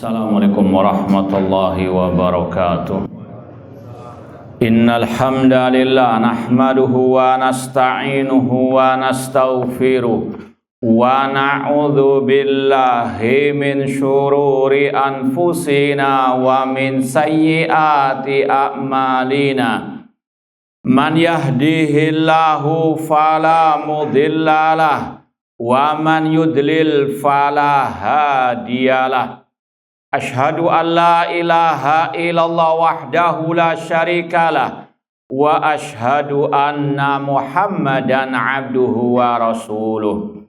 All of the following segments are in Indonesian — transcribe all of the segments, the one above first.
Assalamualaikum warahmatullahi wabarakatuh. Innal hamdalillah nahmaduhu wa nasta'inuhu wa nastaghfiruh wa na'udzu billahi min syururi anfusina wa min sayyiati a'malina. Man yahdihillahu fala mudhillalah wa man yudlil fala hadiyalah. Ashhadu an la ilaha illallah wahdahu la syarikalah wa ashhadu anna Muhammadan abduhu wa rasuluh.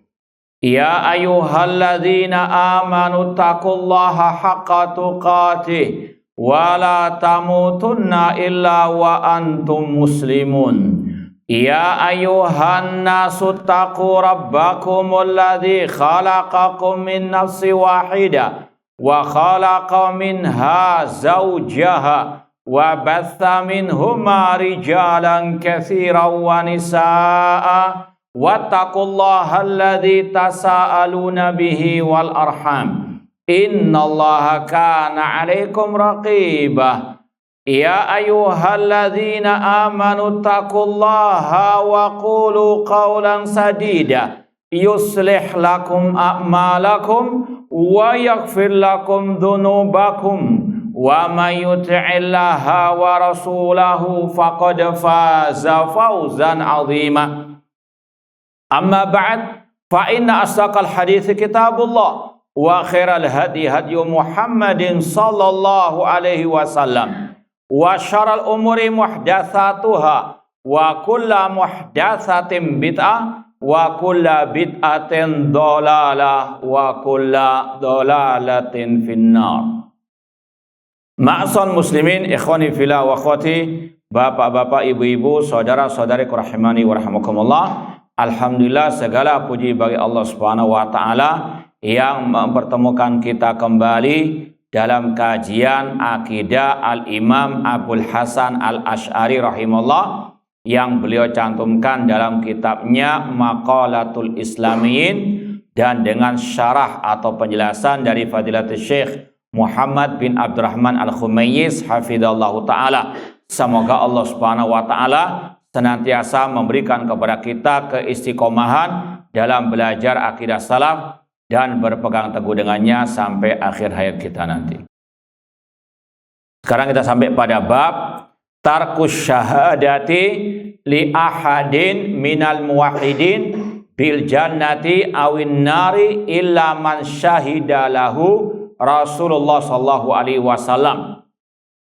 Ya ayyuhalladzina amanu taqullaha haqqa tuqatih wa la tamutunna illa wa antum muslimun. Ya ayyuhan nasu taqu rabbakumul ladzi khalaqakum min nafsin wahidah wa khalaqa minha zawjaha wa batha minhuma rijalan katsiran wa nisaa'a wattaqullaha alladzi tasaaluna bihi wal arham innallaha kana 'alaikum raqibah. Ya ayyuhalladzina amanu taqullaha wa qulu qawlan sadida yuslih lakum a'malakum wa yaghfir lakum dhunubakum wa may yuti'illaha wa rasulahu faqad faza fawzan 'azima. Amma ba'd, fa inna asdaqal hadits kitabullah wa khairal hadi hadyu Muhammadin sallallahu alaihi wasallam wa syarrul umuri muhdatsatuha wa kullu muhdatsatin bid'ah wa kullu bid'atin dhalalah wa kullu dhalalatin finnar. Ma'asal muslimin, ikhwani fillah wa akhwati, bapak-bapak, ibu-ibu, saudara-saudari rahimani wa rahmakumullah. Alhamdulillah, segala puji bagi Allah Subhanahu wa taala yang mempertemukan kita kembali dalam kajian akidah Al-Imam Abul Hasan Al-Asy'ari rahimahullah yang beliau cantumkan dalam kitabnya Maqalatul Islamiyin dan dengan syarah atau penjelasan dari Fadilatul Syekh Muhammad bin Abdurrahman Al-Khumayyiz hafidhallahu ta'ala. Semoga Allah Subhanahu wa ta'ala senantiasa memberikan kepada kita keistiqomahan dalam belajar akidah salaf dan berpegang teguh dengannya sampai akhir hayat kita nanti. Sekarang kita sampai pada bab tarkus syahadati li ahadin minal muwahhidin bil jannati awin nari illa man syahida lahu Rasulullah sallallahu alaihi wasallam.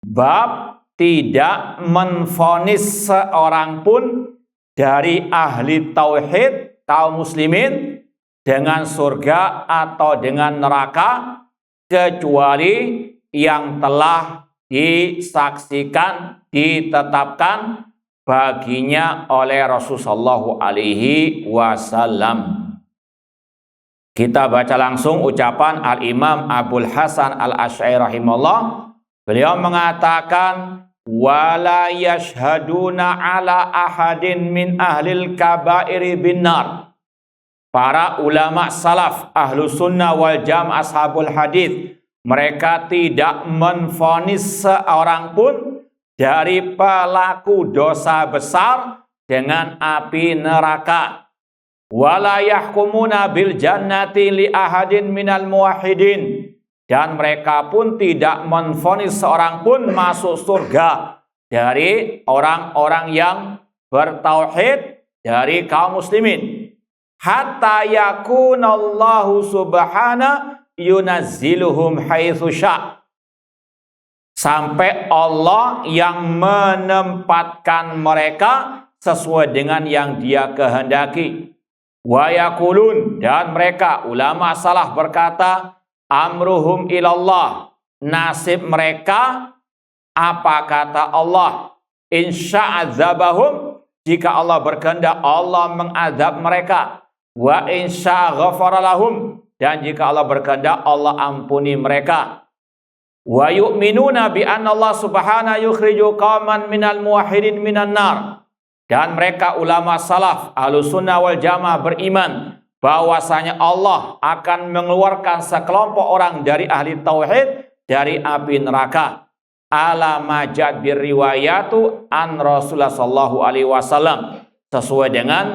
Bab tidak menvonis seorang pun dari ahli tauhid kaum muslimin dengan surga atau dengan neraka kecuali yang telah disaksikan, ditetapkan baginya oleh Rasulullah sallallahu alaihi wasallam. Kita baca langsung ucapan Al-Imam Abul Hasan Al-Asy'ari rahimahullah. Beliau mengatakan wala yashhaduna ala ahadin min ahlil kabairi binnar. Para ulama salaf ahlu sunnah wal jamaah ashabul hadith, mereka tidak menvonis seorang pun dari pelaku dosa besar dengan api neraka. Wala yahkumuna bil jannati li ahadin minal muwahhidin, dan mereka pun tidak menvonis seorang pun masuk surga dari orang-orang yang bertauhid dari kaum muslimin. Hatta yakunallahu subhana yunazziluhum haitsu sya', sampai Allah yang menempatkan mereka sesuai dengan yang Dia kehendaki. Wa yaqulun, dan mereka ulama salaf berkata amruhum ilallah, nasib mereka apa kata Allah, insya'adzabahum, jika Allah berkehendak Allah mengazab mereka, wa insya ghafara lahum, dan jika Allah berkehendak Allah ampuni mereka. Wa yu'minuna bi anna Allah subhanahu yukhriju qauman minal muwahhidin minan nar, dan mereka ulama salaf ahlu sunnah wal jamaah beriman bahwasanya Allah akan mengeluarkan sekelompok orang dari ahli tauhid dari api neraka. Ala majad birriwayatu an Rasulullah sallallahu alaihi wasallam, sesuai dengan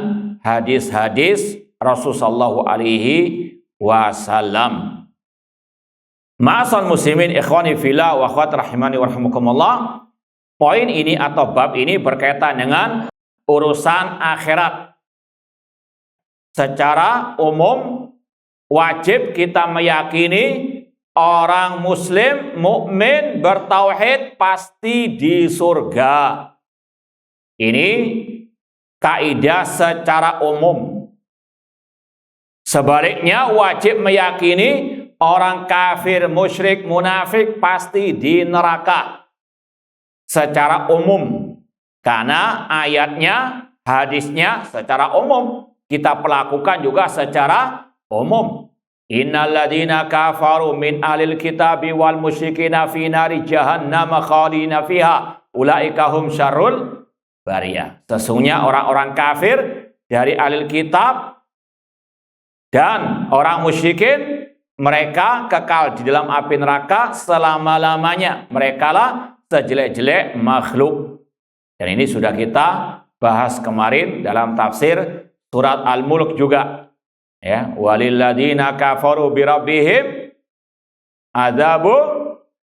hadis-hadis Rasul sallallahu alaihi wasallam. Ma'asal muslimin ikhwani fillah wa akhwat rahimani wa rahimakumullah. Poin ini atau bab ini berkaitan dengan urusan akhirat. Secara umum wajib kita meyakini orang muslim mukmin bertauhid pasti di surga. Ini kaidah secara umum. Sebaliknya wajib meyakini orang kafir, musyrik, munafik pasti di neraka. Secara umum. Karena ayatnya, hadisnya secara umum. Kita pelakukan juga secara umum. Innalladzina kafaru min ahlil kitabi wal musyrikina fi nari jahannam khalidina fiha ulaika hum syarrul bariyah. Sesungguhnya orang-orang kafir dari ahlil kitab dan orang musyrikin, mereka kekal di dalam api neraka selama-lamanya. Merekalah sejelek-jelek makhluk. Dan ini sudah kita bahas kemarin dalam tafsir surat Al-Mulk juga. Ya, walilladzina kafaru birabbihim adzabu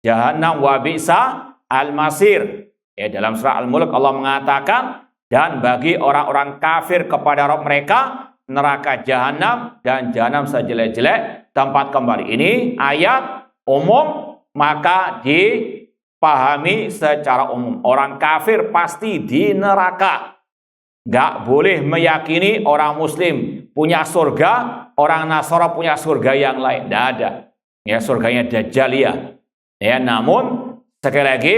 jahannam wa bi'sa al-masir. Ya, dalam surah Al-Mulk Allah mengatakan, dan bagi orang-orang kafir kepada Rabb mereka neraka jahanam, dan jahanam sejelek-jelek tempat kembali. Ini ayat umum, maka dipahami secara umum. Orang kafir pasti di neraka. Gak boleh meyakini orang muslim punya surga, orang Nasara punya surga yang lain. Tidak ada. Ya, surganya Dajjaliyah. Ya, namun sekali lagi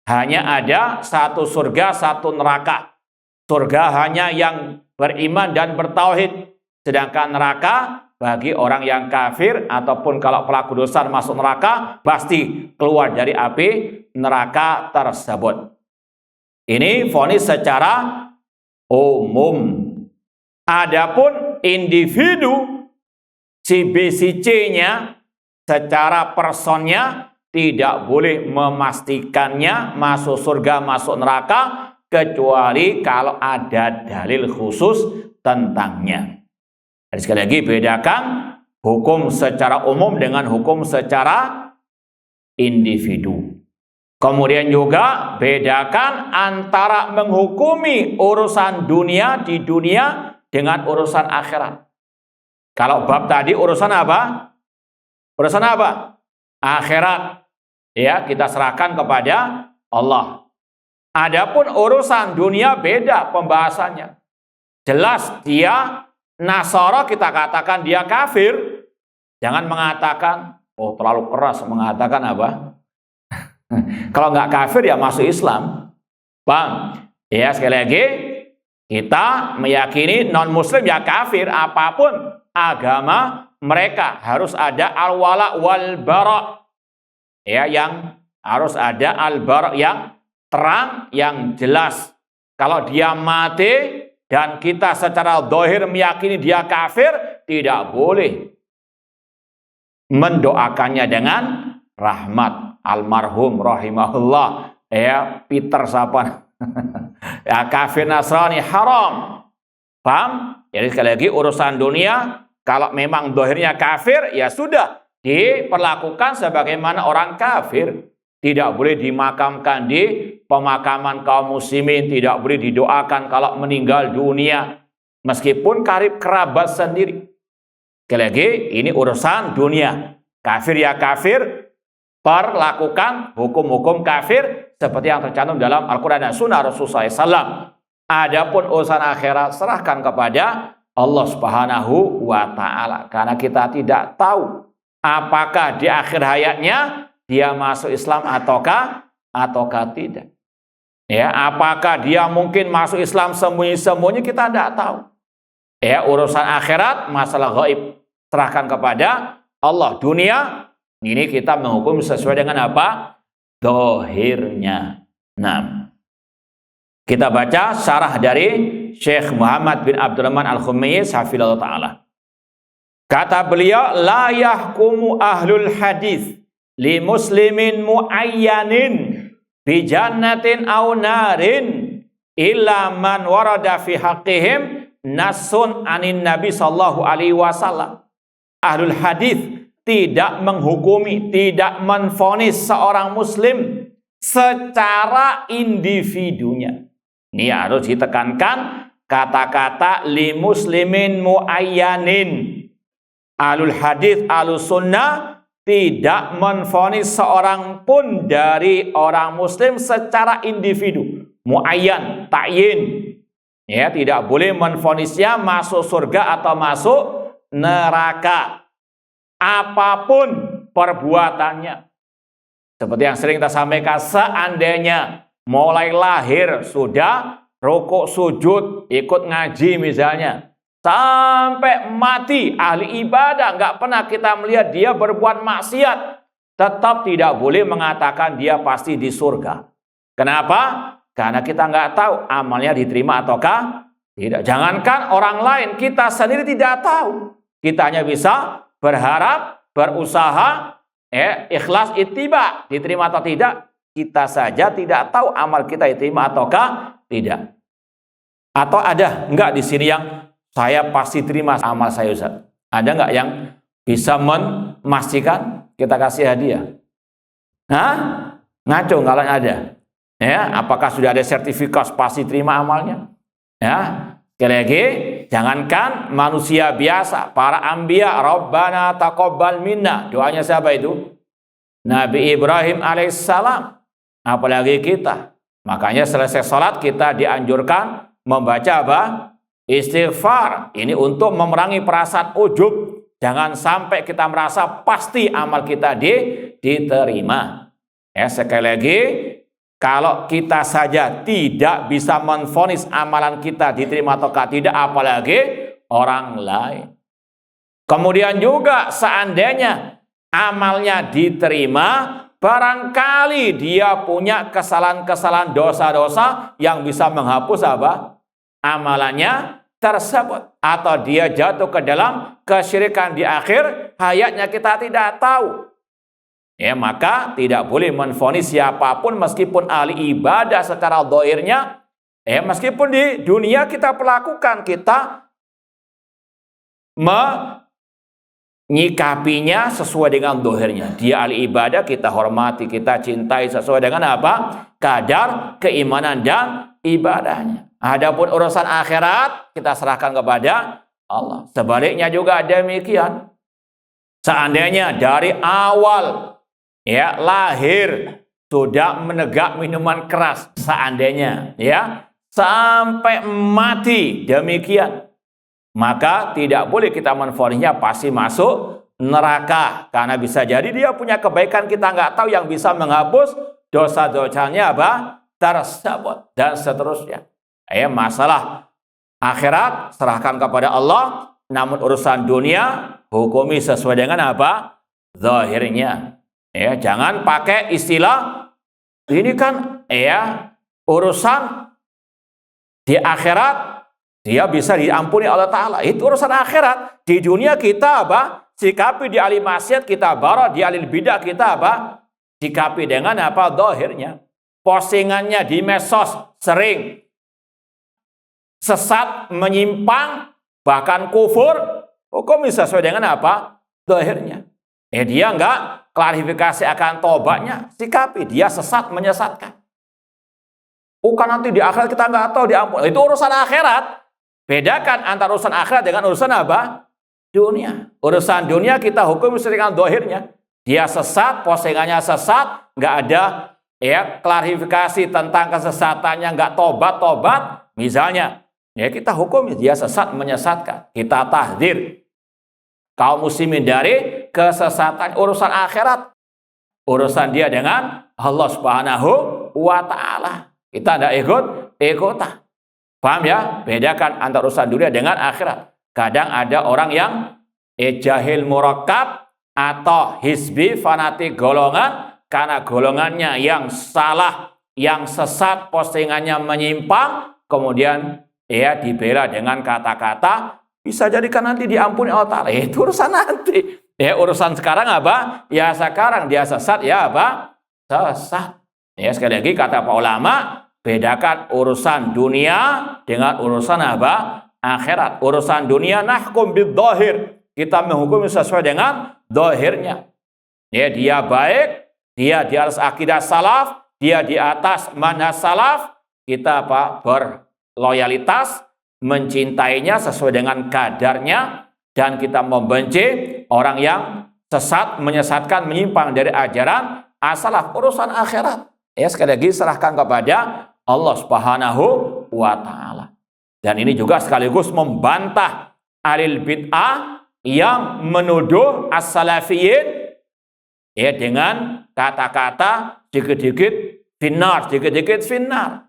hanya ada satu surga, satu neraka. Surga hanya yang beriman dan bertauhid. Sedangkan neraka bagi orang yang kafir ataupun kalau pelaku dosa masuk neraka pasti keluar dari api neraka tersebut. Ini vonis secara umum. Adapun individu si B si C-nya secara personnya tidak boleh memastikannya masuk surga masuk neraka kecuali kalau ada dalil khusus tentangnya. Dan sekali lagi bedakan hukum secara umum dengan hukum secara individu. Kemudian juga bedakan antara menghukumi urusan dunia di dunia dengan urusan akhirat. Kalau bab tadi urusan apa? Urusan apa? Akhirat. Ya, kita serahkan kepada Allah. Adapun urusan dunia beda pembahasannya. Jelas dia Nasara kita katakan dia kafir. Jangan mengatakan, oh terlalu keras mengatakan apa? Kalau nggak kafir ya masuk Islam. Bang, ya sekali lagi kita meyakini non muslim ya kafir apapun agama mereka harus ada al-wala wal bara. Ya, yang harus ada al-bara yang terang, yang jelas. Kalau dia mati dan kita secara zahir meyakini dia kafir, tidak boleh mendoakannya dengan rahmat. Almarhum rahimahullah, ya Peter siapa? Ya kafir Nasrani haram. Paham? Jadi sekali lagi urusan dunia kalau memang zahirnya kafir ya sudah diperlakukan sebagaimana orang kafir. Tidak boleh dimakamkan di pemakaman kaum muslimin, tidak boleh didoakan kalau meninggal dunia meskipun karib kerabat sendiri. Sekali lagi ini urusan dunia. Kafir ya kafir, perlakukan hukum-hukum kafir seperti yang tercantum dalam Al-Quran dan Sunnah Rasulullah SAW. Adapun urusan akhirat serahkan kepada Allah Subhanahu wa Ta'ala, karena kita tidak tahu apakah di akhir hayatnya dia masuk Islam ataukah tidak. Ya, apakah dia mungkin masuk Islam sembunyi-sembunyi, kita tidak tahu. Ya, urusan akhirat masalah gaib serahkan kepada Allah. Dunia ini kita menghukum sesuai dengan apa? Dohirnya. Nah, kita baca syarah dari Syekh Muhammad bin Abdurrahman Al-Khumayyiz hafizahullah ta'ala. Kata beliau, la yahkumu ahlul hadis li muslimin muayyanin bi jannatin aw narin illa man warada fi haqqihim nasun anin nabi sallallahu alaihi wasallam. Ahlul hadis tidak menghukumi, tidak menvonis seorang muslim secara individunya. Ini harus ditekankan kata-kata li muslimin muayyanin. Ahlul hadis, ahlus sunnah tidak menvonis seorang pun dari orang muslim secara individu, muayyan, ta'yin. Ya, tidak boleh menvonisnya masuk surga atau masuk neraka. Apapun perbuatannya. Seperti yang sering kita sampaikan, seandainya mulai lahir sudah rukuk sujud, ikut ngaji misalnya, sampai mati ahli ibadah, nggak pernah kita melihat dia berbuat maksiat, tetap tidak boleh mengatakan dia pasti di surga. Kenapa? Karena kita nggak tahu amalnya diterima ataukah tidak. Jangankan orang lain, kita sendiri tidak tahu. Kita hanya bisa berharap, berusaha, ikhlas ittiba, diterima atau tidak. Kita saja tidak tahu amal kita diterima ataukah tidak. Atau ada nggak di sini yang saya pasti terima amal saya, Ustaz? Ada nggak yang bisa memastikan? Kita kasih hadiah. Hah? Ngaco kalau ada. Ya, apakah sudah ada sertifikat pasti terima amalnya? Ya, sekali lagi, jangankan manusia biasa, para anbiya, Rabbana taqabbal minna. Doanya siapa itu? Nabi Ibrahim alaihissalam. Apalagi kita. Makanya selesai sholat kita dianjurkan membaca apa? Istighfar. Ini untuk memerangi perasaan ujub. Jangan sampai kita merasa pasti amal kita diterima. Ya, sekali lagi, kalau kita saja tidak bisa menvonis amalan kita diterima atau tidak, apalagi orang lain. Kemudian juga seandainya amalnya diterima, barangkali dia punya kesalahan-kesalahan, dosa-dosa yang bisa menghapus apa? Amalannya tersebut, atau dia jatuh ke dalam kesyirikan di akhir hayatnya, kita tidak tahu. Ya, maka tidak boleh menvonis siapapun meskipun ahli ibadah secara zahirnya, meskipun di dunia kita pelakukan, kita menyikapinya sesuai dengan zahirnya. Dia ahli ibadah, kita hormati, kita cintai sesuai dengan apa? Kadar keimanan dan ibadahnya. Adapun urusan akhirat kita serahkan kepada Allah. Sebaliknya juga demikian. Seandainya dari awal lahir sudah menegak minuman keras, seandainya sampai mati demikian, maka tidak boleh kita menvonisnya pasti masuk neraka, karena bisa jadi dia punya kebaikan kita nggak tahu yang bisa menghapus dosa-dosanya tersebut dan seterusnya. Masalah akhirat serahkan kepada Allah, namun urusan dunia hukumi sesuai dengan apa? Zahirnya. Jangan pakai istilah ini kan urusan di akhirat dia bisa diampuni Allah Ta'ala. Itu urusan akhirat. Di dunia kita apa? Sikapi di ahli maksiat kita bara, di ahli bidah kita apa? Sikapi dengan apa? Zahirnya. Postingannya di medsos sering sesat, menyimpang, bahkan kufur, hukum sesuai dengan apa? Zahirnya. Dia enggak klarifikasi akan tobatnya, sikapi dia sesat, menyesatkan. Bukan nanti di akhirat kita enggak tahu diampuni. Itu urusan akhirat. Bedakan antara urusan akhirat dengan urusan apa? Dunia. Urusan dunia kita hukum sesuai dengan zahirnya. Dia sesat, postingannya sesat, enggak ada klarifikasi tentang kesesatannya, enggak tobat, misalnya. Kita hukum dia sesat, menyesatkan. Kita tahdzir kaum muslimin dari kesesatan. Urusan akhirat, urusan dia dengan Allah Subhanahu wa Ta'ala. Kita tidak ikut-ikutan. Paham ya? Bedakan antara urusan dunia dengan akhirat. Kadang ada orang yang jahil murakkab atau hizbi, fanatik golongan, karena golongannya yang salah, yang sesat, postingannya menyimpang, kemudian dibela dengan kata-kata bisa jadikan nanti diampuni Allah Ta'ala. Itu urusan nanti. Ya, urusan sekarang apa? Ya sekarang dia sesat, ya apa? Sesat. Ya, sekali lagi kata para ulama, bedakan urusan dunia dengan urusan apa? Akhirat. Urusan dunia nahkum bidh-dhahir. Kita menghukum sesuai dengan dhahirnya. Ya, dia baik, dia di atas akidah salaf, dia di atas manhaj salaf, kita apa? Berloyalitas, mencintainya sesuai dengan kadarnya, dan kita membenci orang yang sesat, menyesatkan, menyimpang dari ajaran as-salaf. Urusan akhirat, ya sekali lagi serahkan kepada Allah Subhanahu wa Ta'ala. Dan ini juga sekaligus membantah ahlul bid'ah yang menuduh as-salafiyin ya dengan kata-kata dikit-dikit finnar, dikit-dikit finnar.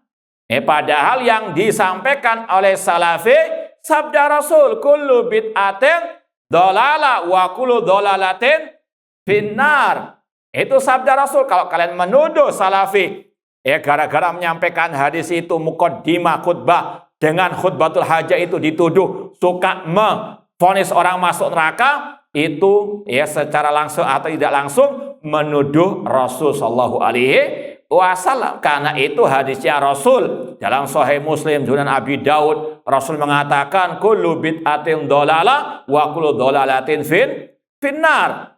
Padahal yang disampaikan oleh salafi sabda Rasul, kullu bid'atin dhalala wa kullu dhalalatin finnar. Itu sabda Rasul. Kalau kalian menuduh salafi gara-gara menyampaikan hadis itu muqaddimah khutbah dengan khutbatul hajah itu dituduh suka memvonis orang masuk neraka, itu ya secara langsung atau tidak langsung menuduh Rasul sallallahu alaihi wasallam. Karena itu hadisnya Rasul dalam Sahih Muslim, Sunan Abi Daud, Rasul mengatakan kullu bid'atin dhalalah wa kullu dhalalatin finnar.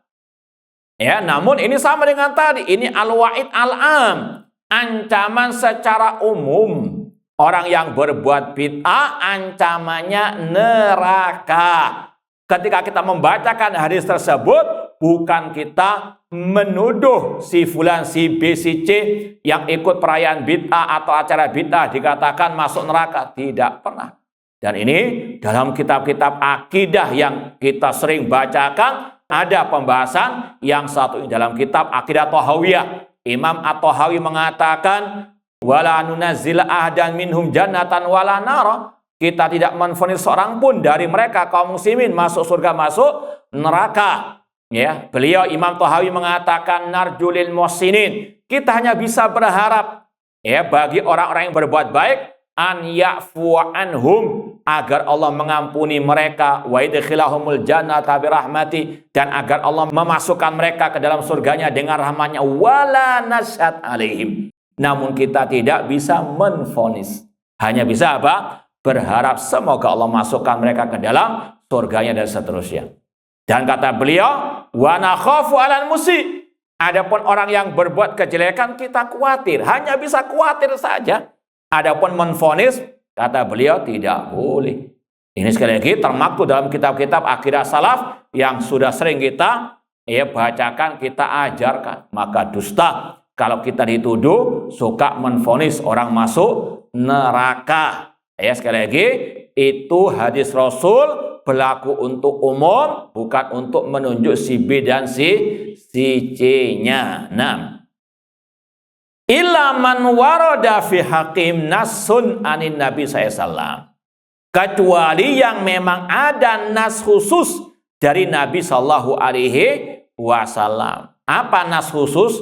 Ya, namun ini sama dengan tadi, ini al-wa'id al-am, ancaman secara umum. Orang yang berbuat bid'ah ancamannya neraka. Ketika kita membacakan hadis tersebut, bukan kita menuduh si fulan, si B, si C yang ikut perayaan bid'ah atau acara bid'ah dikatakan masuk neraka. Tidak pernah. Dan ini dalam kitab-kitab akidah yang kita sering bacakan, ada pembahasan yang satu ini dalam kitab Aqidah Thahawiyah. Imam At-Tahawi mengatakan, wala nunazzil ahdan minhum jannatan wala nara. Kita tidak menvonis seorang pun dari mereka kaum muslimin masuk surga, masuk neraka. Ya, beliau Imam Tahawi mengatakan narjulil muhsinin. Kita hanya bisa berharap ya bagi orang-orang yang berbuat baik an ya'fu anhum, agar Allah mengampuni mereka, wa idkhilahumul jannata birahmati, dan agar Allah memasukkan mereka ke dalam surganya dengan rahmatnya, wala nasyad alaihim. Namun kita tidak bisa menvonis. Hanya bisa apa? Berharap semoga Allah masukkan mereka ke dalam surganya dan seterusnya. Dan kata beliau, wa nakhafu 'alal musi. Adapun orang yang berbuat kejelekan kita khawatir, hanya bisa khawatir saja. Adapun menvonis, kata beliau tidak boleh. Ini sekali lagi termaktub dalam kitab-kitab akidah salaf yang sudah sering kita bacakan, kita ajarkan. Maka dusta kalau kita dituduh suka menvonis orang masuk neraka. Sekali lagi, itu hadis Rasul berlaku untuk umum, bukan untuk menunjuk si B dan si C-nya. Nah, illa man warada fi hakim nasun anin Nabi SAW. Kecuali yang memang ada nas khusus dari Nabi Sallallahu Alaihi Wasallam. Apa nas khusus?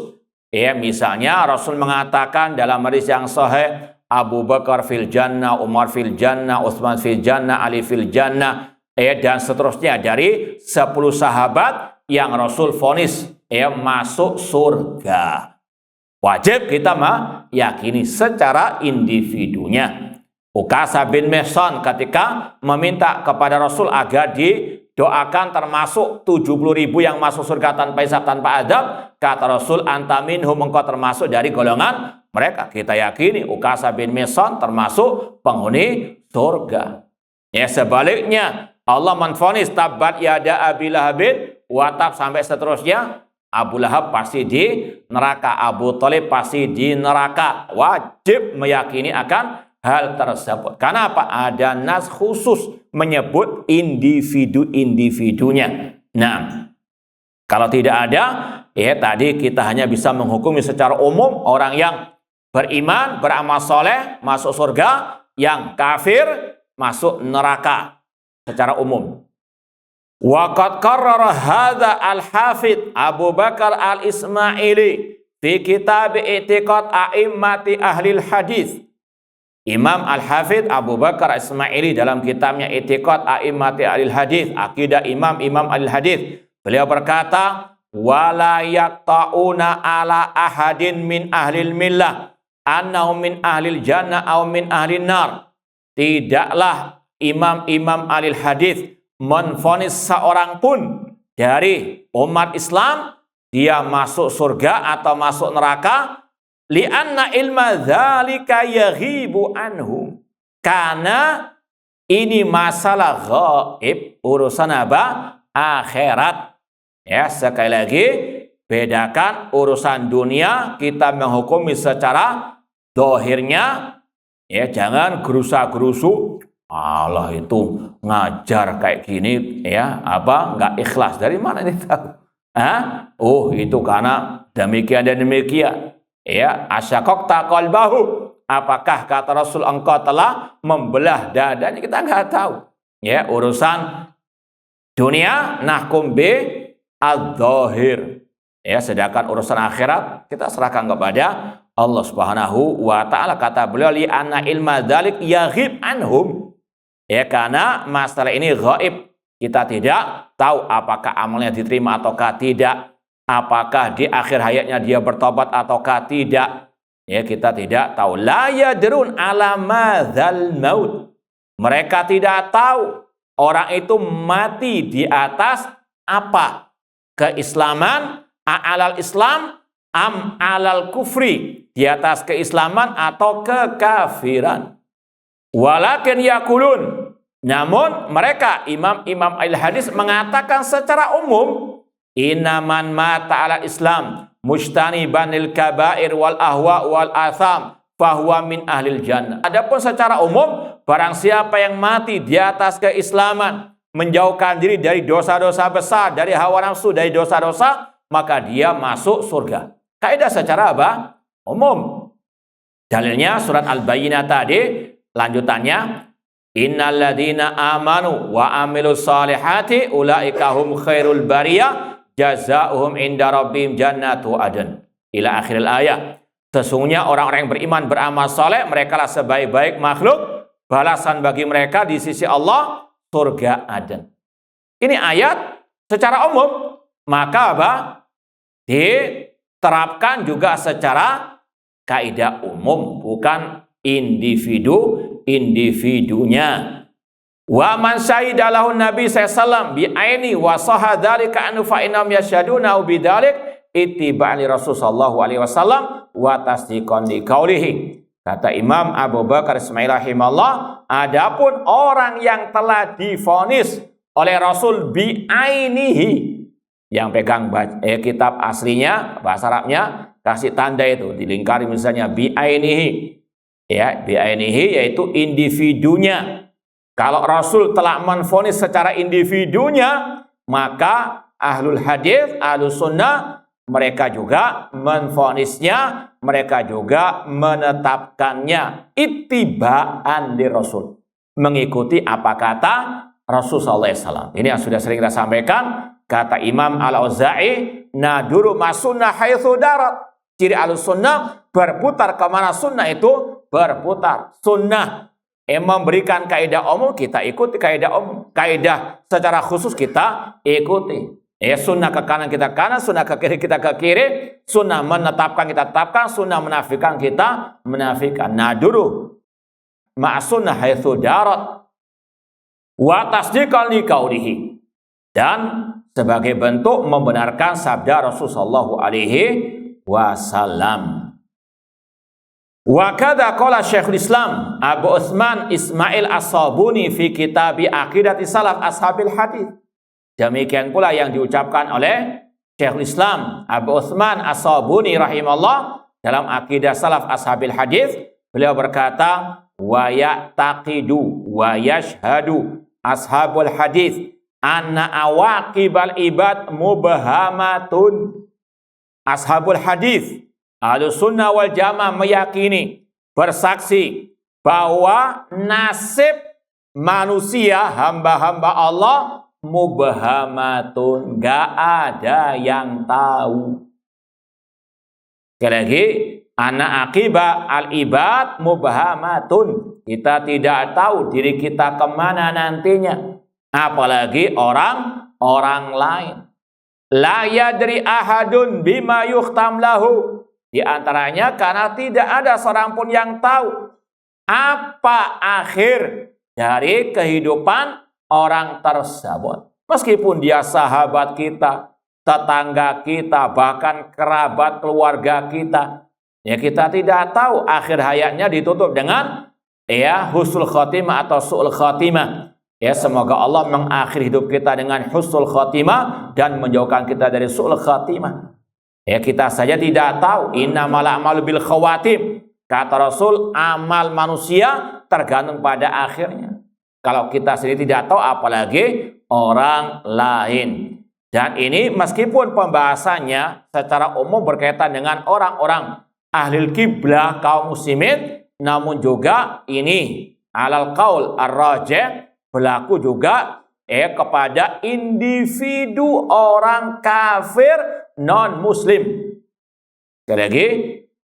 Misalnya Rasul mengatakan dalam hadis yang sahih, Abu Bakar fil jannah, Umar fil jannah, Utsman fil jannah, Ali fil jannah, dan seterusnya dari 10 sahabat yang Rasul vonis masuk surga. Wajib kita meyakini secara individunya. Ukasha bin Mihsan ketika meminta kepada Rasul agar didoakan termasuk 70.000 yang masuk surga tanpa hisab, tanpa adab, kata Rasul, anta minhum, engkau termasuk dari golongan mereka. Kita yakini Ukasha bin Mihsan termasuk penghuni surga. Sebaliknya Allah menvonis tabbat yada Abi Lahabin wa tab sampai seterusnya, Abu Lahab pasti di neraka, Abu Thalib pasti di neraka. Wajib meyakini akan hal tersebut. Karena apa? Ada nas khusus menyebut individu-individunya. Nah, kalau tidak ada, tadi kita hanya bisa menghukumi secara umum orang yang beriman, beramal soleh masuk surga, yang kafir masuk neraka secara umum. Wa qad qarrara hadza al-Hafidz Abu Bakar al-Ismaili fi kitab I'tiqad A'immati Ahlil Hadis. Imam Al-Hafidh Abu Bakar Ismaili dalam kitabnya I'tiqad A'immati Ahlil Hadis, akidah imam-imam Ahlil Hadis, beliau berkata, wala yaqta'una ala ahadin min ahlil millah annahu min ahlil jannah aw min ahlin nar. Tidaklah imam-imam Ahlil Hadis menvonis seorang pun dari umat Islam dia masuk surga atau masuk neraka, li'anna ilma dzalika yaghibu anhu, karena ini masalah gaib, urusan apa? Akhirat. Ya, sekali lagi bedakan urusan dunia kita menghukumi secara dohirnya, ya, jangan gerusa-gerusu. Allah itu ngajar kayak gini, ya, apa nggak ikhlas, dari mana ini tahu? Oh, itu karena demikian dan demikian. Ya, asyaqaqta qalbahu, apakah kata Rasul engkau telah membelah dadanya, kita nggak tahu. Ya, urusan dunia nahkum bi adz-dzahir. Ya, sedangkan urusan akhirat kita serahkan kepada Allah Subhanahu wa taala. Kata beliau, li anna ilma dzalik yaghib anhum. Ya, karena masalah ini gaib. Kita tidak tahu apakah amalnya diterima ataukah tidak. Apakah di akhir hayatnya dia bertobat ataukah tidak. Ya, kita tidak tahu. La yadrun ala madzal maut. Mereka tidak tahu orang itu mati di atas apa. Keislaman, alal Islam, am alal kufri. Di atas keislaman atau kekafiran. Walakin yakulun. Namun mereka imam-imam Al-Hadis mengatakan secara umum, inaman mata ala Islam mujtaniban lil kabair wal ahwa wal atham fahuwa min ahlil jannah. Adapun secara umum, barang siapa yang mati di atas keislaman, menjauhkan diri dari dosa-dosa besar, dari hawa nafsu, dari dosa-dosa, maka dia masuk surga. Kaidah secara apa? Umum. Dalilnya surat Al-Bayyinah tadi, lanjutannya, innalladzina amanu wa amilus salihati ulaika hum khairul bariyah jazaohum inda rabbihim jannatu adn, ila akhiril ayat. Sesungguhnya orang-orang yang beriman beramal saleh, mereka lah sebaik-baik makhluk, balasan bagi mereka di sisi Allah surga Aden. Ini ayat secara umum, maka apa? Diterapkan juga secara kaidah umum, bukan individunya. Wa man syahidalahu Nabi sallallahu bi aini wa sahadzalika anhu fa innam yashhaduna bidzalik ittiba'an li Rasul sallallahu alaihi wasallam wa tasdiqan li qaulihi. Kata Imam Abu Bakar Ismail rahimahullah, adapun orang yang telah divonis oleh Rasul bi ainihi, yang pegang kitab aslinya bahasa Arabnya kasih tanda itu dilingkari misalnya bi ainihi. Ya, bi ainihi yaitu individunya. Kalau Rasul telah menvonis secara individunya, maka ahlul hadis, ahlus sunnah, mereka juga menvonisnya, mereka juga menetapkannya ittiba'an li Rasul, mengikuti apa kata Rasul sallallahu alaihi wasallam. Ini yang sudah sering kita sampaikan. Kata Imam Al-Auza'i, naduru masunnah haitsu darat. Ciri ahlus sunnah berputar kemana sunnah itu berputar. Sunnah memberikan kaidah umum, kita ikuti kaidah umum. Kaidah secara khusus kita ikuti. Ya, sunnah ke kanan kita kanan, sunnah ke kiri kita ke kiri, sunnah menetapkan kita tetapkan, sunnah menafikan kita menafikan. Naduru ma'sunnah haitsu darat wa tasdiqan li qaulihi, dan sebagai bentuk membenarkan sabda Rasulullah sallallahu alaihi wasallam. Wa kadza qala Syekhul Islam Abu Utsman Ismail As-Sabuni fi kitabi Aqidati Salaf Ashabil Hadis. Demikian pula yang diucapkan oleh Syekhul Islam Abu Utsman As-Sabuni rahimahullah dalam Aqidah Salaf Ashabil Hadis. Beliau berkata, wa ya'taqidu wa yashhadu ashabul hadis anna awaqibal ibad mubhamatun. Ashabul hadis, Ahlus Sunnah wal Jamaah meyakini, bersaksi bahwa nasib manusia, hamba-hamba Allah, mubhamatun, gak ada yang tahu. Sekali lagi, Anna akiba al-ibad mubhamatun. Kita tidak tahu diri kita kemana nantinya. Apalagi orang lain. La yadri ahadun bima yukhtam lahu. Di antaranya karena tidak ada seorang pun yang tahu apa akhir dari kehidupan orang tersebut. Meskipun dia sahabat kita, tetangga kita, bahkan kerabat keluarga kita. Ya kita tidak tahu akhir hayatnya ditutup dengan husnul khotimah atau su'ul khotimah. Ya semoga Allah mengakhiri hidup kita dengan husnul khotimah dan menjauhkan kita dari su'ul khotimah. Ya kita saja tidak tahu. Innamal a'malu bil khawatim. Kata Rasul, amal manusia tergantung pada akhirnya. Kalau kita sendiri tidak tahu, apalagi orang lain. Dan ini meskipun pembahasannya secara umum berkaitan dengan orang-orang ahlul kiblah kaum muslimin, namun juga ini alal qaul ar-rajih berlaku juga kepada individu orang kafir non muslim. Sekali lagi,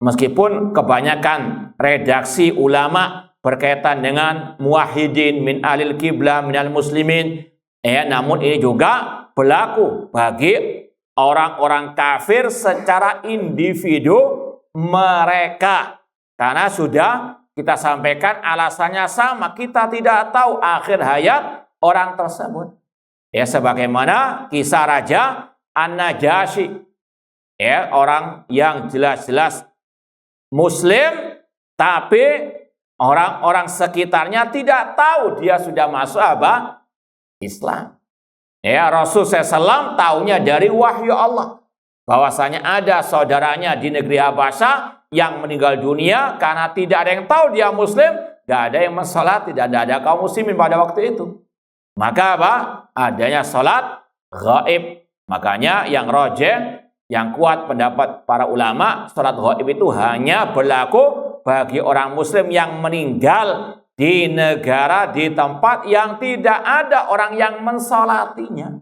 meskipun kebanyakan redaksi ulama berkaitan dengan muwahhidin min ahlil kiblah minal muslimin, namun ini juga berlaku bagi orang-orang kafir secara individu mereka. Karena sudah kita sampaikan alasannya sama, kita tidak tahu akhir hayat orang tersebut. Ya sebagaimana kisah Raja An-Najasyi. Ya, orang yang jelas-jelas muslim tapi orang-orang sekitarnya tidak tahu dia sudah masuk Islam. Ya, Rasul SAW tahunya dari wahyu Allah bahwasanya ada saudaranya di negeri Habasyah yang meninggal dunia karena tidak ada yang tahu dia muslim, tidak ada yang mensalat, tidak ada kaum muslimin pada waktu itu. Maka adanya salat ghaib. Makanya yang rajih, yang kuat pendapat para ulama, salat ghaib itu hanya berlaku bagi orang muslim yang meninggal di negara, di tempat yang tidak ada orang yang mensalatinya.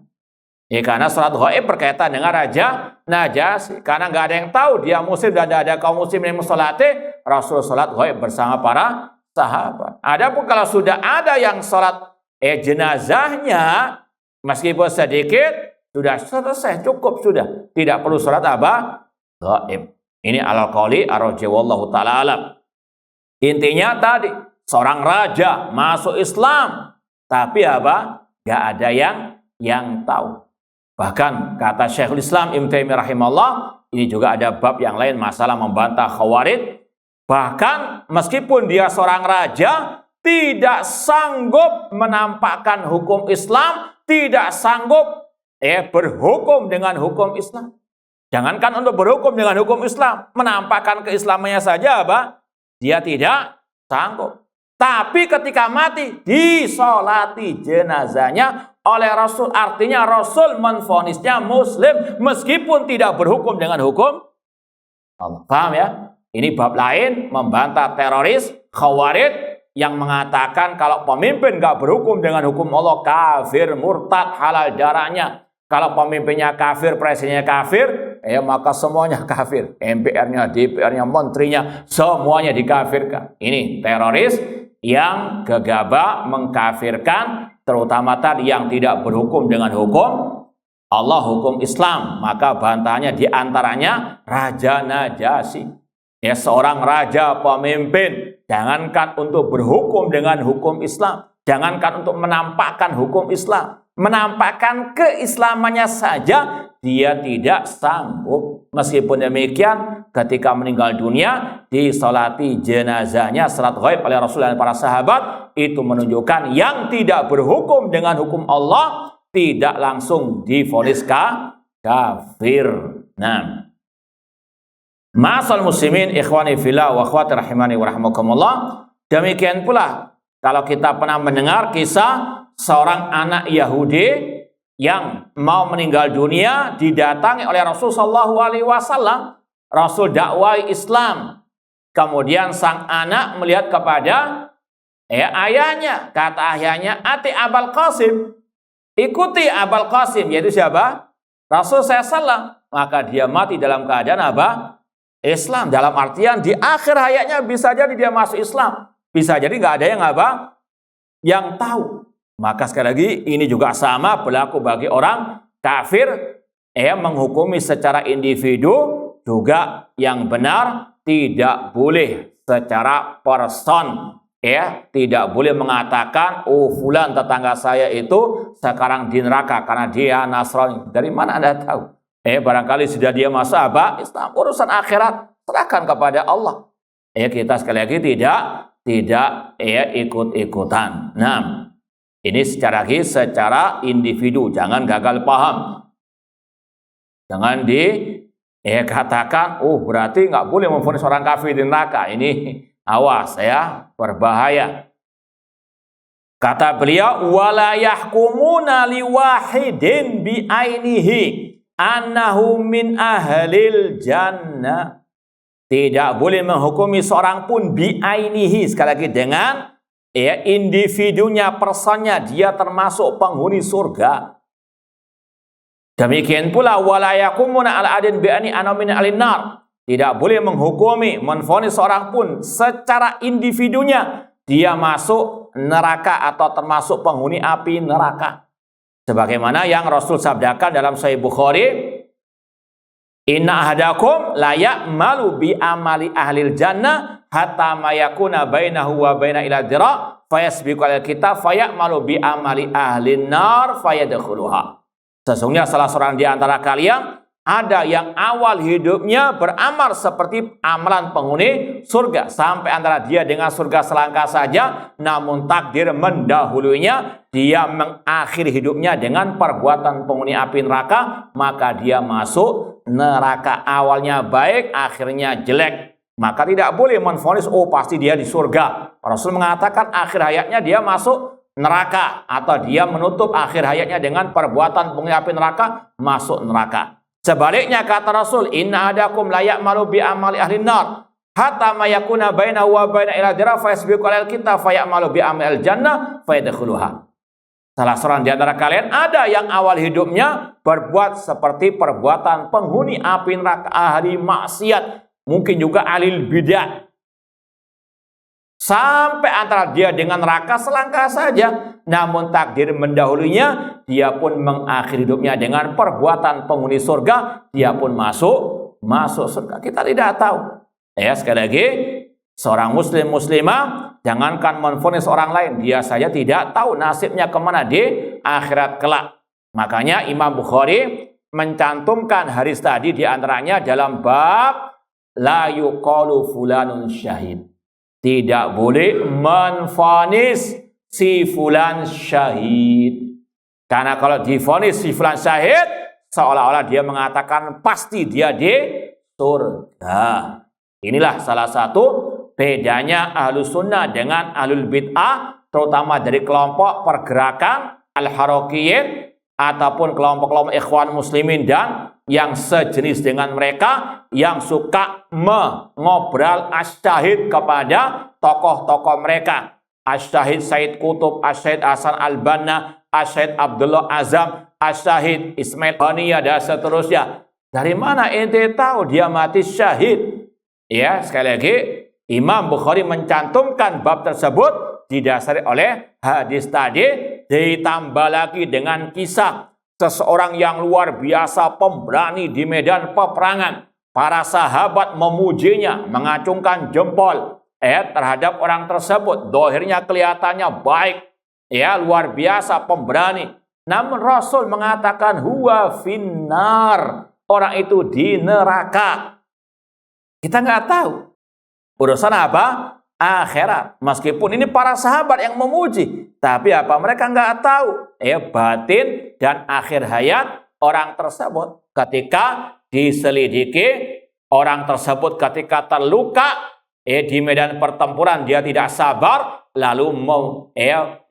Ya, karena salat ghaib berkaitan dengan Raja Najasyi. Karena nggak ada yang tahu dia muslim dan tidak ada kaum muslim yang mensalati, Rasul salat ghaib bersama para sahabat. Adapun kalau sudah ada yang salat jenazahnya, meskipun sedikit, sudah selesai, cukup sudah. Tidak perlu salat ghaib. Ini alal qauli ar-rajih wallahu ta'ala alam. Intinya tadi, seorang raja masuk Islam, tapi nggak ada yang tahu. Bahkan kata Syekhul Islam Ibnu Taimiyah rahimahullah, ini juga ada bab yang lain masalah membantah Khawarij. Bahkan meskipun dia seorang raja, tidak sanggup menampakkan hukum Islam, tidak sanggup berhukum dengan hukum Islam. Jangankan untuk berhukum dengan hukum Islam, menampakkan keislamannya saja dia tidak sanggup. Tapi ketika mati, disolati jenazahnya oleh Rasul. Artinya Rasul menvonisnya muslim meskipun tidak berhukum dengan hukum Allah. Paham ya? Ini bab lain membantah teroris Khawarij yang mengatakan kalau pemimpin nggak berhukum dengan hukum Allah, kafir, murtad, halal darahnya. Kalau pemimpinnya kafir, presidennya kafir, maka semuanya kafir. MPR-nya, DPR-nya, menterinya, semuanya dikafirkan. Ini teroris yang gegabah mengkafirkan, terutama tadi yang tidak berhukum dengan hukum Allah, hukum Islam. Maka bantahannya diantaranya Raja Najasyi. Ya, seorang raja pemimpin, jangankan untuk berhukum dengan hukum Islam, jangankan untuk menampakkan hukum Islam, menampakkan keislamannya saja dia tidak sanggup. Meskipun demikian, ketika meninggal dunia disolati jenazahnya salat ghaib oleh Rasul dan para sahabat, itu menunjukkan yang tidak berhukum dengan hukum Allah tidak langsung divonis kafir. Nah, ma'asal muslimin ikhwani fillah wa akhwati rahimani wa rahmakumullah. Demikian pula kalau kita pernah mendengar kisah seorang anak Yahudi yang mau meninggal dunia didatangi oleh Rasul sallallahu alaihi wasallam. Rasul dakwai Islam. Kemudian sang anak melihat kepada ayahnya. Kata ayahnya, "Ati Abul Qasim." Ikuti Abul Qasim, yaitu siapa? Rasul sallallahu. Maka dia mati dalam keadaan Islam. Dalam artian di akhir hayatnya bisa jadi dia masuk Islam. Bisa jadi nggak ada yang yang tahu. Maka sekali lagi ini juga sama berlaku bagi orang kafir, menghukumi secara individu juga yang benar, tidak boleh secara person, tidak boleh mengatakan fulan tetangga saya itu sekarang di neraka karena dia Nasrani. Dari mana Anda tahu? Barangkali sudah dia masuk Islam. Urusan akhirat serahkan kepada Allah. Kita sekali lagi tidak ikut-ikutan. Nah, ini secara individu, jangan gagal paham. Jangan katakan, berarti nggak boleh memvonis orang kafir di neraka. Ini awas berbahaya. Kata beliau, wala yahkumuna liwahidin bi'ainihi annahu min ahlil jannah. Tidak boleh menghukumi seorang pun bi'ainihi, sekali lagi dengan individunya, personnya, dia termasuk penghuni surga. Demikian pula wala yakumuna al-adin bi'ani anamin alinar. Tidak boleh menghukumi, menvonis seorang pun secara individunya dia masuk neraka atau termasuk penghuni api neraka. Sebagaimana yang Rasul sabdakan dalam Sahih Bukhari, inna ahadakum la ya'malu bi amali ahlil jannah hatta ma yakuna bainahu wa baina ila dhira fayasbiqu al kitab fayamalu bi amali ahlin nar fayadkhuluha. Sesungguhnya salah seorang di antara kalian ada yang awal hidupnya beramal seperti amalan penghuni surga sampai antara dia dengan surga selangkah saja, namun takdir mendahulunya, dia mengakhiri hidupnya dengan perbuatan penghuni api neraka, maka dia masuk neraka. Awalnya baik, akhirnya jelek. Maka tidak boleh menvonis pasti dia di surga. Rasul mengatakan akhir hayatnya dia masuk neraka, atau dia menutup akhir hayatnya dengan perbuatan penghuni api neraka, masuk neraka. Sebaliknya kata Rasul, inna adakum la ya'malu bi amali ahli nar hatta ma yakuna bainahu wa baina ila dhira fayasbiqu alal kitab fayamalu bi amali jannah fayadkhuluha. Salah seorang di antara kalian ada yang awal hidupnya berbuat seperti perbuatan penghuni api neraka, ahli maksiat, mungkin juga ahli bidah, sampai antara dia dengan neraka selangkah saja, namun takdir mendahulunya, dia pun mengakhiri hidupnya dengan perbuatan penghuni surga, dia pun masuk surga. Kita tidak tahu. Sekali lagi, seorang muslim muslimah jangankan menvonis orang lain, dia saja tidak tahu nasibnya kemana di akhirat kelak. Makanya Imam Bukhari mencantumkan hadis tadi di antaranya dalam bab la yuqalu fulanun syahid. Tidak boleh menvonis si fulan syahid. Karena kalau divonis si fulan syahid, seolah-olah dia mengatakan pasti dia di surga. Inilah salah satu bedanya ahlus sunnah dengan ahlul bid'ah, terutama dari kelompok pergerakan al-harakiyyin ataupun kelompok-kelompok ikhwan muslimin dan yang sejenis dengan mereka yang suka mengobrol asyahid kepada tokoh-tokoh mereka. Asyahid Said Qutb, Asyahid Hasan Al-Banna, Asyahid Abdullah Azam, Asyahid Ismail Haniyah dan seterusnya. Dari mana ente tahu dia mati syahid? Sekali lagi Imam Bukhari mencantumkan bab tersebut didasari oleh hadis tadi, ditambah lagi dengan kisah seseorang yang luar biasa pemberani di medan peperangan. Para sahabat memujinya, mengacungkan jempol terhadap orang tersebut. Dohirnya kelihatannya baik, luar biasa pemberani. Namun Rasul mengatakan huwa finnar, orang itu di neraka. Kita nggak tahu urusan apa? Akhirat. Meskipun ini para sahabat yang memuji, tapi apa mereka nggak tahu batin dan akhir hayat orang tersebut. Ketika diselidiki, orang tersebut ketika terluka di medan pertempuran, dia tidak sabar lalu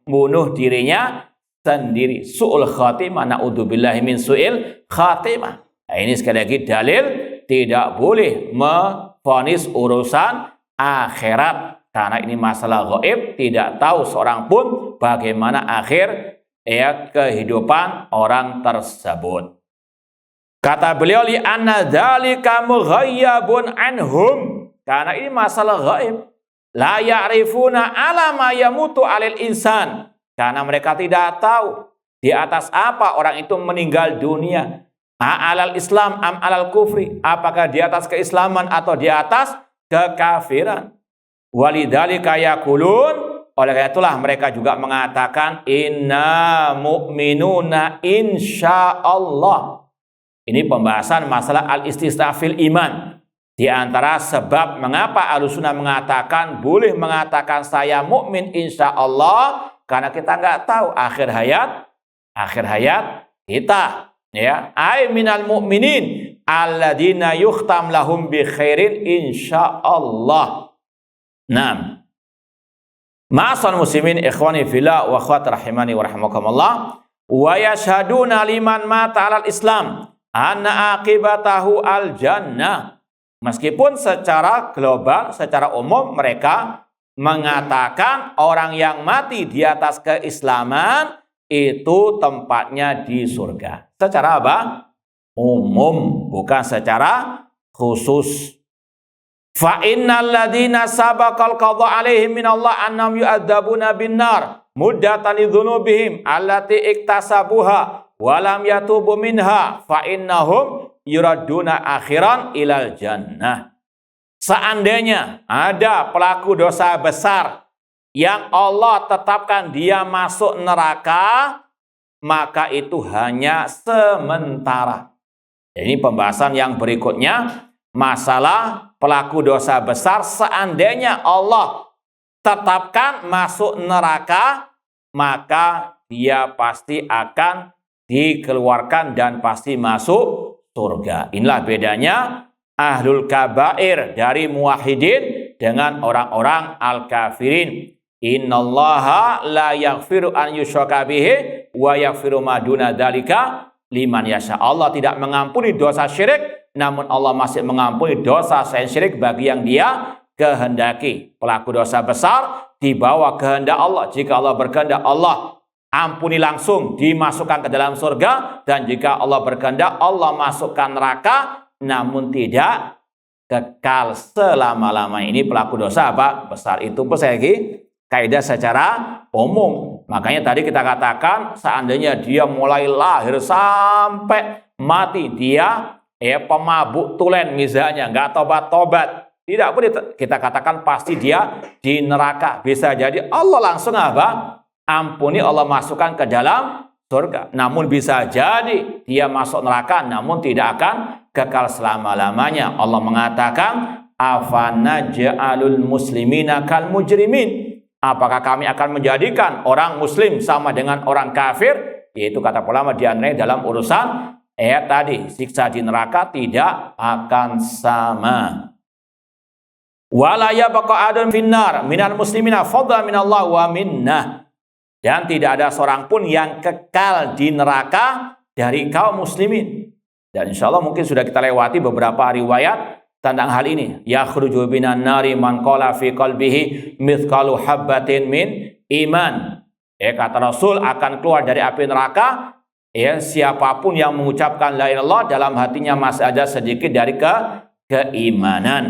bunuh dirinya sendiri. Su'ul khatimah, na'udzubillahi min su'il khatimah. Nah, ini sekali lagi dalil tidak boleh memvonis urusan akhirat, karena ini masalah gaib, tidak tahu seorang pun bagaimana akhir kehidupan orang tersebut. Kata beliau, li anna dzalika mughayyabun anhum. Karena ini masalah gaib. La ya'rifuna ala ma yamutu 'alal insan. Karena mereka tidak tahu di atas apa orang itu meninggal dunia. Alal Islam am alal kufri. Apakah di atas keislaman atau di atas kekafiran. Walidzalika yaqulun. Oleh karena itulah mereka juga mengatakan inna mu'minuna insyaallah. Ini pembahasan masalah al-istisna fil iman. Di antara sebab mengapa Ahlussunnah mengatakan boleh mengatakan saya mukmin insyaallah karena kita nggak tahu akhir hayat kita, ya. Ai minal mu'minin alladzina yukhtam lahum bi khairin insyaallah. Naam. Ma'asal muslimin ikhwani fillah wa akhwat rahimani wa rahimakumullah wa yashhaduna liman mata 'alal Islam anna aqibatahu al jannah. Meskipun secara global, secara umum mereka mengatakan orang yang mati di atas keislaman itu tempatnya di surga. Secara apa? Umum, bukan secara khusus. Fa innal ladzina sabaqal qadha 'alaihim minallah annahum yu'adzabuna bin-nar muddatan lidzunubihim allati iktasabuha walam yatubu minha fa innahum yuradduna akhiran ilal jannah. Seandainya ada pelaku dosa besar yang Allah tetapkan dia masuk neraka, maka itu hanya sementara. Ini pembahasan yang berikutnya, masalah pelaku dosa besar seandainya Allah tetapkan masuk neraka, maka dia pasti akan dikeluarkan dan pasti masuk surga. Inilah bedanya ahlul kabair dari muwahhidin dengan orang-orang al-kafirin. Innallaha la yaghfiru an yushraka bihi wa yaghfiru ma duna dzalika liman yasha. Allah tidak mengampuni dosa syirik, namun Allah masih mengampuni dosa selain syirik bagi yang dia kehendaki. Pelaku dosa besar dibawa kehendak Allah. Jika Allah berkehendak, Allah ampuni langsung, dimasukkan ke dalam surga. Dan jika Allah berkehendak, Allah masukkan neraka, namun tidak kekal selama-lamanya. Ini pelaku dosa apa? Besar. Itu pun saya lagi kaidah secara umum. Makanya tadi kita katakan seandainya dia mulai lahir sampai mati, dia pemabuk tulen misalnya, nggak tobat-tobat, tidak boleh kita katakan pasti dia di neraka. Bisa jadi Allah langsung apa? Ampuni, Allah masukkan ke dalam surga. Namun bisa jadi dia masuk neraka, namun tidak akan kekal selama-lamanya. Allah mengatakan, afanaj'alul muslimina kal mujrimin. Apakah kami akan menjadikan orang muslim sama dengan orang kafir? Yaitu kata ulama diantaranya dalam urusan tadi, siksa di neraka tidak akan sama. Wala yabqa adun finnar minal muslimina fadlan minallah wa minnah. Dan tidak ada seorang pun yang kekal di neraka dari kaum muslimin. Dan insya Allah mungkin sudah kita lewati beberapa riwayat tentang hal ini. Yakhruju binan nari man qala fi qalbihi mithqalu habbatin min iman. Kata Rasul, akan keluar dari api neraka siapapun yang mengucapkan la ilaha illallah dalam hatinya masih ada sedikit dari keimanan.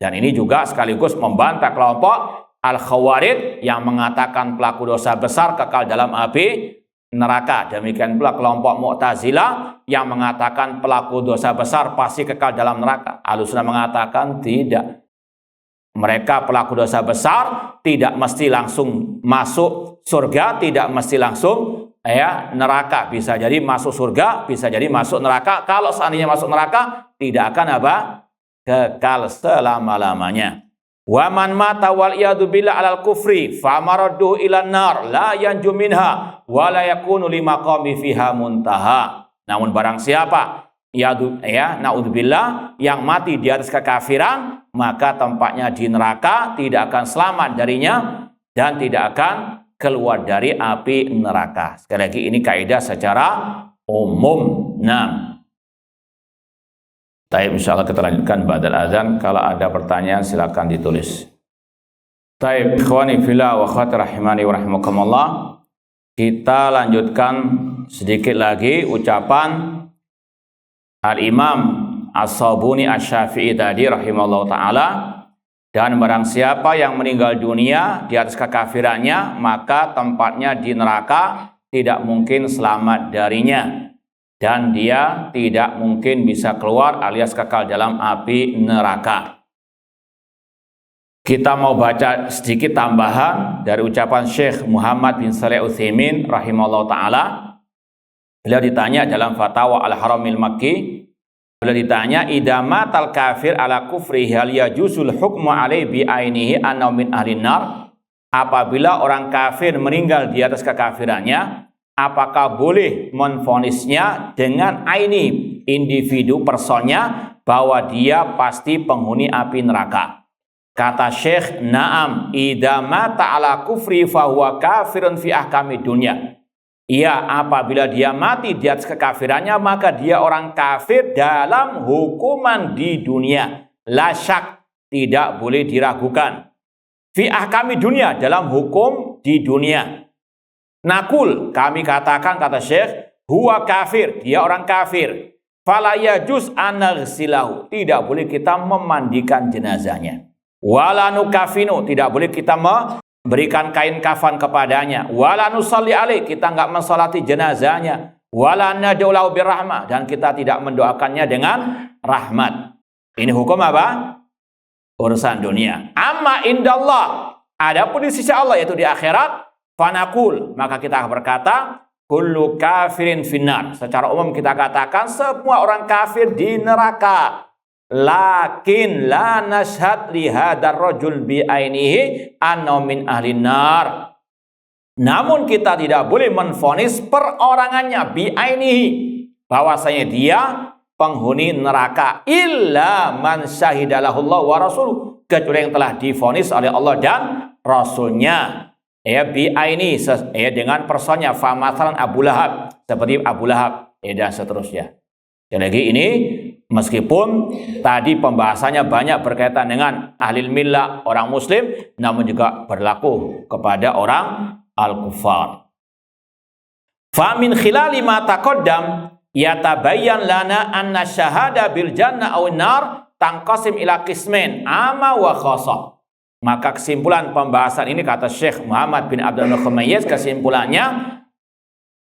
Dan ini juga sekaligus membantah kelompok Al-Khawarij yang mengatakan pelaku dosa besar kekal dalam api neraka. Demikian pula kelompok Mu'tazilah yang mengatakan pelaku dosa besar pasti kekal dalam neraka. Ahlussunnah mengatakan tidak. Mereka pelaku dosa besar tidak mesti langsung masuk surga, tidak mesti langsung neraka. Bisa jadi masuk surga, bisa jadi masuk neraka. Kalau seandainya masuk neraka, tidak akan apa? Kekal selama-lamanya. Wa man mata wal iyadu billah alal kufri famaraddu ilan nar la yanju minha wa la yakunu limaqami fiha muntaha. Namun barang siapa naudzubillah yang mati di atas kekafiran, maka tempatnya di neraka, tidak akan selamat darinya dan tidak akan keluar dari api neraka. Sekali lagi ini kaidah secara umum. Taib, insyaallah kita lanjutkan ba'dal azan. Kalau ada pertanyaan silakan ditulis. Taib, ikhwani fillah wa akhwati rahimani wa rahimakumullah. Kita lanjutkan sedikit lagi ucapan Al-Imam As-Sabuni Asy-Syafi'i tadi rahimahullah ta'ala, dan barang siapa yang meninggal dunia di atas kekafirannya, maka tempatnya di neraka, tidak mungkin selamat darinya, dan dia tidak mungkin bisa keluar alias kekal dalam api neraka. Kita mau baca sedikit tambahan dari ucapan Syekh Muhammad bin Shalih Al-Utsaimin rahimahullah ta'ala. Beliau ditanya dalam Fatwa Al-Haramil Makki, beliau ditanya, idza matal kafir ala kufri hal yajuzul hukmu alaihi bi ainihi annahu min ahlin nar? Apabila orang kafir meninggal di atas kekafirannya, apakah boleh menvonisnya dengan aini, individu personnya, bahwa dia pasti penghuni api neraka? Kata Syekh, na'am, idza mata ala kufri fahuwa kafirun fi ahkami dunya. Iya, apabila dia mati di atas kekafirannya, maka dia orang kafir dalam hukuman di dunia. La syak, tidak boleh diragukan. Fi ahkami dunia, dalam hukum di dunia. Nakul, kami katakan, kata Syekh, huwa kafir, dia orang kafir. Fala yajuz an naghsilahu, tidak boleh kita memandikan jenazahnya. Wala nukafinu, tidak boleh kita berikan kain kafan kepadanya. Wala nusalli alaih, kita enggak mensolati jenazahnya. Wala nad'u lahu birrahmah, dan kita tidak mendoakannya dengan rahmat. Ini hukum apa? Urusan dunia. Amma indallah, adapun di sisi Allah, yaitu di akhirat, fanaqul, maka kita berkata, kullu kafirin finnar. Secara umum kita katakan semua orang kafir di neraka. Lakin la nashhad li hadzal rajul bi ainihi annahu min ahlin nar. Namun kita tidak boleh menvonis perorangannya bi ainihi, bahwasanya dia penghuni neraka, illa man syahidalahullah wa rasuluh, kecuali yang telah divonis oleh Allah dan Rasulnya. Ya bi aini, ya dengan personnya, famasalan Abu Lahab, seperti Abu Lahab, ya dan seterusnya. Dan lagi ini, meskipun tadi pembahasannya banyak berkaitan dengan ahli millah, orang muslim, namun juga berlaku kepada orang al-kuffar. Fa min khilali ma taqaddam yatabayyan lana anna syahada bil jannah aw nar tanqasim ila qismain amma wa khassa. Maka kesimpulan pembahasan ini, kata Syekh Muhammad bin Abdul Khumayyiz, kesimpulannya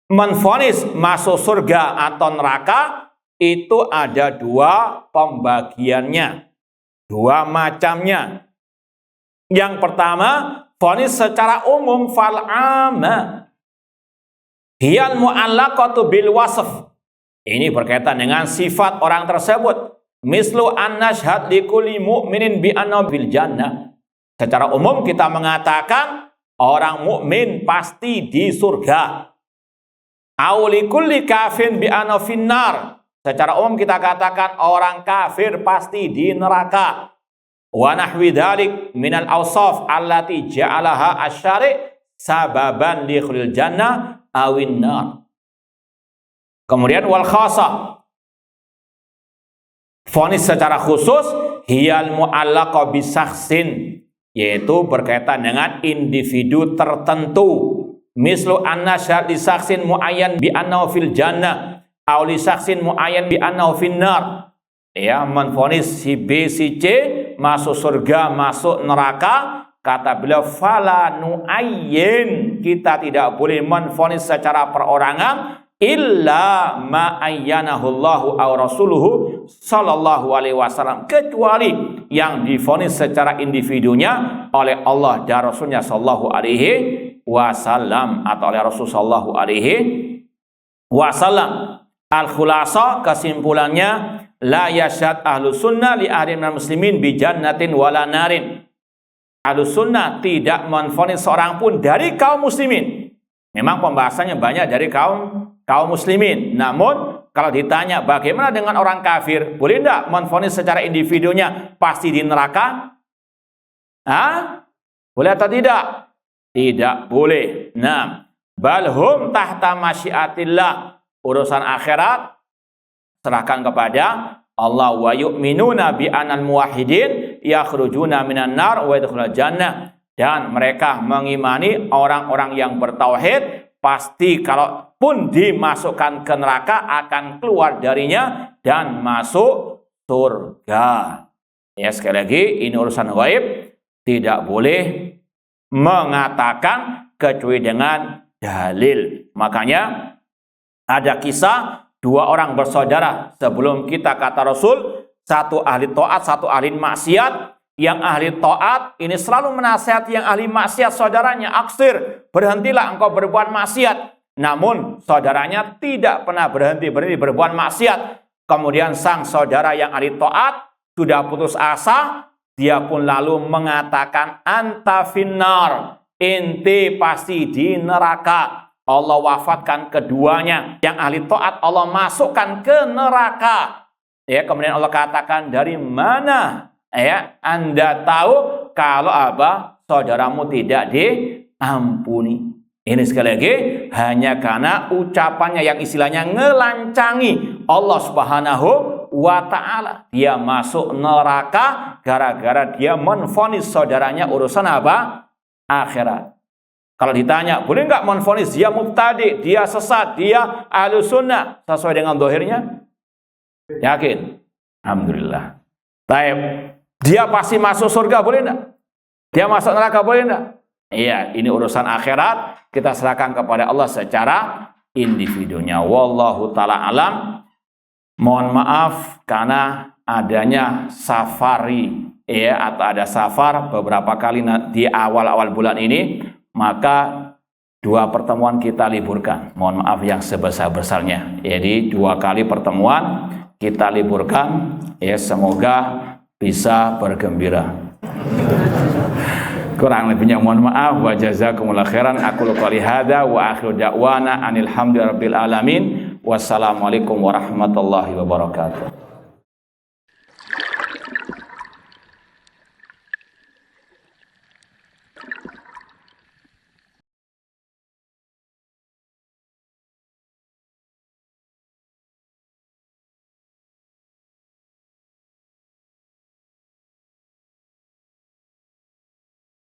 menvonis masuk surga atau neraka itu ada dua pembagiannya, dua macamnya. Yang pertama, vonis secara umum, fal amma hiyal mu'allaqatu bil wasf. Ini berkaitan dengan sifat orang tersebut. Mislu an nashhad li kulli mu'minin bi anna bil jannah. Secara umum kita mengatakan orang mukmin pasti di surga. Aw li kulli kafin bi anna finnar. Secara umum kita katakan orang kafir pasti di neraka. Wa nahwi dzalik minal awsaf allati ja'alaha asy-syari' sababan li khulil jannah awin nar. Kemudian wal khassa, vonis secara khusus, hiyal mu'allaqa bi syakhsin, yaitu berkaitan dengan individu tertentu. Mislu anna syahid syakhsin muayyan bi annahu fil jannah aw li syakhsin muayyan bi annahu finnar. Ya, menvonis si B si C masuk surga, masuk neraka, kata beliau fala nuayyin, kita tidak boleh menvonis secara perorangan, illa ma ayyanahu Allahu aw rasuluhu sallallahu alaihi wasallam, kecuali yang divonis secara individunya oleh Allah dan Rasulnya sallallahu alaihi wasallam, atau oleh Rasul sallallahu alaihi wasallam. Al-khulasa, kesimpulannya, la yashad ahlus sunnah li ahli muslimin bi jannatin wala narin. Ahlus sunnah tidak menvonis seorang pun dari kaum muslimin. Memang pembahasannya banyak dari kaum muslimin. Namun kalau ditanya bagaimana dengan orang kafir, boleh tidak menvonis secara individunya pasti di neraka? Boleh atau tidak? Tidak boleh. Nah, balhum tahta masyiatillah. Urusan akhirat serahkan kepada Allah. Wa yu'minuna bi anal muwahhidin yakhrujuna minan nar wa yadkhulul jannah. Dan mereka mengimani orang-orang yang bertauhid pasti kalaupun dimasukkan ke neraka akan keluar darinya dan masuk surga. Ya, sekali lagi ini urusan ghaib, tidak boleh mengatakan kecuali dengan dalil. Makanya ada kisah dua orang bersaudara sebelum kita, kata Rasul, satu ahli taat, satu ahli maksiat. Yang ahli taat ini selalu menasihati yang ahli maksiat saudaranya, aksir, berhentilah engkau berbuat maksiat. Namun saudaranya tidak pernah berhenti berbuat maksiat. Kemudian sang saudara yang ahli taat sudah putus asa, dia pun lalu mengatakan, anta finnar, inti pasti di neraka. Allah wafatkan keduanya. Yang ahli taat Allah masukkan ke neraka. Ya, kemudian Allah katakan, dari mana ya Anda tahu kalau saudaramu tidak diampuni? Ini sekali lagi hanya karena ucapannya yang istilahnya ngelancangi Allah Subhanahu wa ta'ala. Dia masuk neraka gara-gara dia menvonis saudaranya urusan akhirat. Kalau ditanya, boleh nggak menvonis dia mubtadi, dia sesat, dia ahlu sunnah sesuai dengan dohirnya? Yakin? Alhamdulillah. Baik. Dia pasti masuk surga, boleh enggak? Dia masuk neraka, boleh enggak? Iya, ini urusan akhirat, kita serahkan kepada Allah secara individunya. Wallahu ta'ala alam. Mohon maaf karena adanya safari, ya, atau ada safar beberapa kali di awal-awal bulan ini, maka 2 pertemuan kita liburkan. Mohon maaf yang sebesar-besarnya. Jadi 2 kali pertemuan kita liburkan, ya, semoga bisa bergembira. Kurang lebihnya mohon maaf, wa jazakumullahu khairan. Aku qouli hadza wa akhiru da'wana anil hamdulillahirabbil alamin. Wassalamualaikum warahmatullahi wabarakatuh.